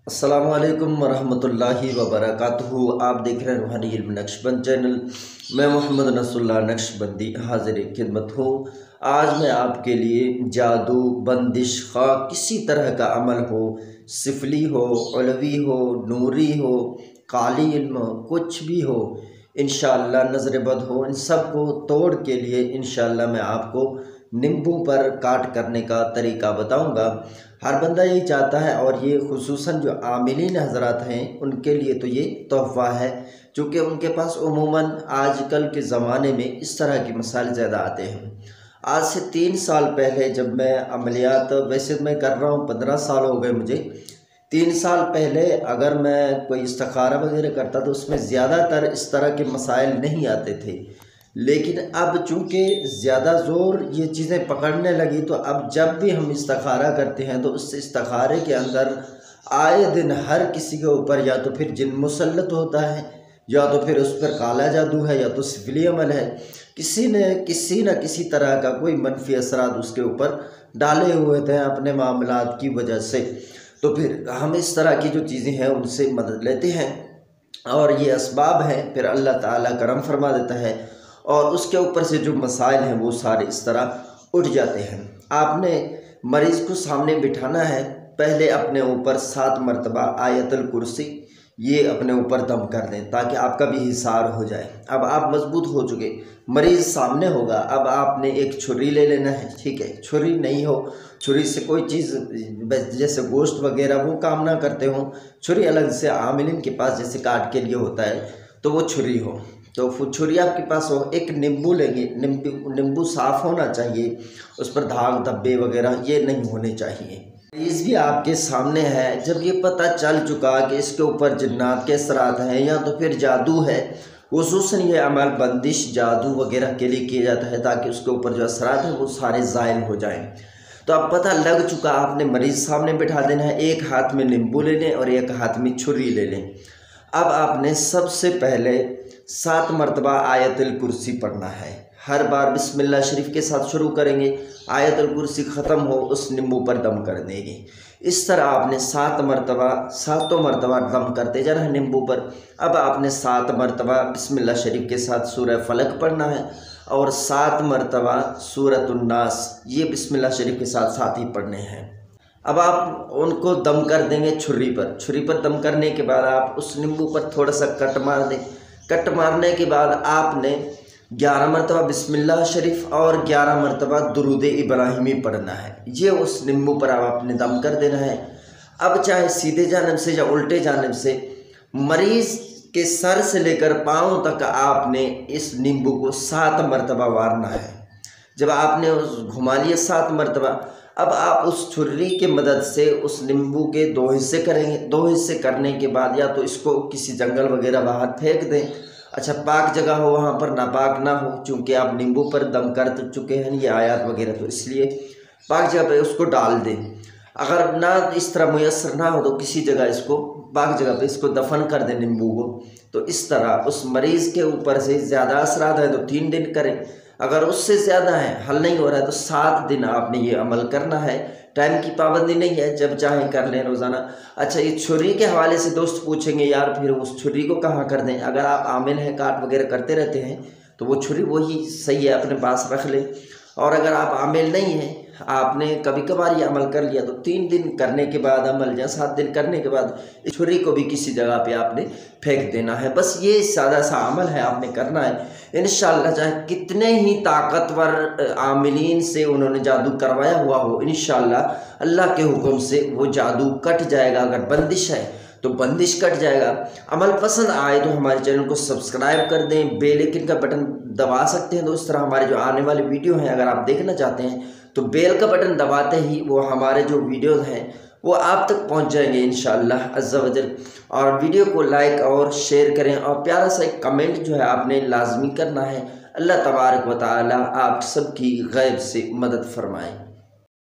السلام علیکم ورحمۃ اللہ وبرکاتہ۔ آپ دیکھ رہے ہیں روحانی علم نقشبند چینل۔ میں محمد نصر اللہ نقشبندی حاضر خدمت ہوں۔ آج میں آپ کے لیے جادو، بندش، خواہ کسی طرح کا عمل ہو، سفلی ہو، علوی ہو، نوری ہو، قالی علم ہو، کچھ بھی ہو، انشاءاللہ نظر بد ہو، ان سب کو توڑ کے لیے انشاءاللہ میں آپ کو نیمبو پر کاٹ کرنے کا طریقہ بتاؤں گا۔ ہر بندہ یہی چاہتا ہے، اور یہ خصوصاً جو عاملین حضرات ہیں ان کے لیے تو یہ تحفہ ہے، چونکہ ان کے پاس عموماً آج کل کے زمانے میں اس طرح کی مسائل زیادہ آتے ہیں۔ آج سے 3 سال پہلے جب میں عملیات، ویسے میں کر رہا ہوں 15 سال ہو گئے مجھے، 3 سال پہلے اگر میں کوئی استخارہ وغیرہ کرتا تو اس میں زیادہ تر اس طرح کے مسائل نہیں آتے تھے، لیکن اب چونکہ زیادہ زور یہ چیزیں پکڑنے لگی تو اب جب بھی ہم استخارہ کرتے ہیں تو اس استخارے کے اندر آئے دن ہر کسی کے اوپر یا تو پھر جن مسلط ہوتا ہے، یا تو پھر اس پر کالا جادو ہے، یا تو سفلی عمل ہے، کسی نہ کسی طرح کا کوئی منفی اثرات اس کے اوپر ڈالے ہوئے تھے اپنے معاملات کی وجہ سے۔ تو پھر ہم اس طرح کی جو چیزیں ہیں ان سے مدد لیتے ہیں، اور یہ اسباب ہیں، پھر اللہ تعالیٰ کرم فرما دیتا ہے، اور اس کے اوپر سے جو مسائل ہیں وہ سارے اس طرح اٹھ جاتے ہیں۔ آپ نے مریض کو سامنے بٹھانا ہے، پہلے اپنے اوپر 7 مرتبہ آیت الکرسی یہ اپنے اوپر دم کر دیں تاکہ آپ کا بھی حصار ہو جائے۔ اب آپ مضبوط ہو چکے، مریض سامنے ہوگا، اب آپ نے ایک چھری لے لینا ہے، ٹھیک ہے؟ چھری نہیں ہو، چھری سے کوئی چیز جیسے گوشت وغیرہ وہ کام نہ کرتے ہوں، چھری الگ سے عاملین کے پاس جیسے کاٹ کے لیے ہوتا ہے تو وہ چھری ہو، تو چھری آپ کے پاس ہو۔ ایک نیمبو لیں گے، نیمبو صاف ہونا چاہیے، اس پر دھاگ دھبے وغیرہ یہ نہیں ہونے چاہیے۔ مریض بھی آپ کے سامنے ہے، جب یہ پتہ چل چکا کہ اس کے اوپر جنات کے اثرات ہیں یا تو پھر جادو ہے، خصوصاً یہ عمل بندش، جادو وغیرہ کے لیے کیا جاتا ہے تاکہ اس کے اوپر جو اثرات ہیں وہ سارے زائل ہو جائیں۔ تو اب پتہ لگ چکا، آپ نے مریض سامنے بٹھا دینا ہے، ایک ہاتھ میں نیمبو لے لیں اور ایک ہاتھ میں چھری لے لیں۔ اب آپ نے سب سے پہلے 7 مرتبہ آیت الکرسی پڑھنا ہے۔ ہر بار بسم اللہ شریف کے ساتھ شروع کریں گے، آیت الکرسی ختم ہو اس نیمبو پر دم کر دیں گے۔ اس طرح آپ نے 7 مرتبہ، ساتوں مرتبہ دم کرتے جانا ہے نیمبو پر۔ اب آپ نے 7 مرتبہ بسم اللہ شریف کے ساتھ سورہ فلق پڑھنا ہے، اور 7 مرتبہ سورۃ الناس یہ بسم اللہ شریف کے ساتھ ساتھ ہی پڑھنے ہیں۔ اب آپ ان کو دم کر دیں گے چھری پر دم کرنے کے بعد آپ اس نیمبو پر تھوڑا سا کٹ مار دیں۔ کٹ مارنے کے بعد آپ نے 11 مرتبہ بسم اللہ شریف اور 11 مرتبہ درود ابراہیمی پڑھنا ہے، یہ اس نیمبو پر آپ نے دم کر دینا ہے۔ اب چاہے سیدھے جانب سے یا الٹے جانب سے، مریض کے سر سے لے کر پاؤں تک آپ نے اس نیمبو کو 7 مرتبہ وارنا ہے۔ جب آپ نے گھما لیا 7 مرتبہ، اب آپ اس چھری کی مدد سے اس نیمبو کے 2 حصے کریں گے۔ 2 حصے کرنے کے بعد یا تو اس کو کسی جنگل وغیرہ باہر پھینک دیں، اچھا پاک جگہ ہو، وہاں پر ناپاک نہ ہو، چونکہ آپ نیمبو پر دم کر چکے ہیں یہ آیات وغیرہ، تو اس لیے پاک جگہ پہ اس کو ڈال دیں۔ اگر نہ اس طرح میسر نہ ہو تو کسی جگہ اس کو پاک جگہ پہ اس کو دفن کر دیں نیمبو کو۔ تو اس طرح اس مریض کے اوپر سے زیادہ اثرات ہیں تو 3 دن کریں، اگر اس سے زیادہ ہے حل نہیں ہو رہا ہے تو 7 دن آپ نے یہ عمل کرنا ہے۔ ٹائم کی پابندی نہیں ہے، جب چاہیں کر لیں روزانہ۔ اچھا یہ چھری کے حوالے سے دوست پوچھیں گے یار پھر اس چھری کو کہاں کر دیں؟ اگر آپ عامل ہیں، کاٹ وغیرہ کرتے رہتے ہیں تو وہ چھری وہی صحیح ہے، اپنے پاس رکھ لیں۔ اور اگر آپ عامل نہیں ہیں، آپ نے کبھی کبھار یہ عمل کر لیا تو 3 دن کرنے کے بعد عمل، یا 7 دن کرنے کے بعد اس چھری کو بھی کسی جگہ پہ آپ نے پھینک دینا ہے۔ بس یہ سادہ سا عمل ہے، آپ نے کرنا ہے انشاءاللہ۔ چاہے کتنے ہی طاقتور عاملین سے انہوں نے جادو کروایا ہوا ہو، انشاءاللہ اللہ کے حکم سے وہ جادو کٹ جائے گا۔ اگر بندش ہے تو بندش کٹ جائے گا۔ عمل پسند آئے تو ہمارے چینل کو سبسکرائب کر دیں، بیل آئیکن کا بٹن دبا سکتے ہیں، تو اس طرح ہمارے جو آنے والے ویڈیو ہیں اگر آپ دیکھنا چاہتے ہیں تو بیل کا بٹن دباتے ہی وہ ہمارے جو ویڈیوز ہیں وہ آپ تک پہنچ جائیں گے انشاءاللہ عز و جل۔ اور ویڈیو کو لائک اور شیئر کریں، اور پیارا سا ایک کمنٹ جو ہے آپ نے لازمی کرنا ہے۔ اللہ تبارک و تعالی آپ سب کی غیب سے مدد فرمائے۔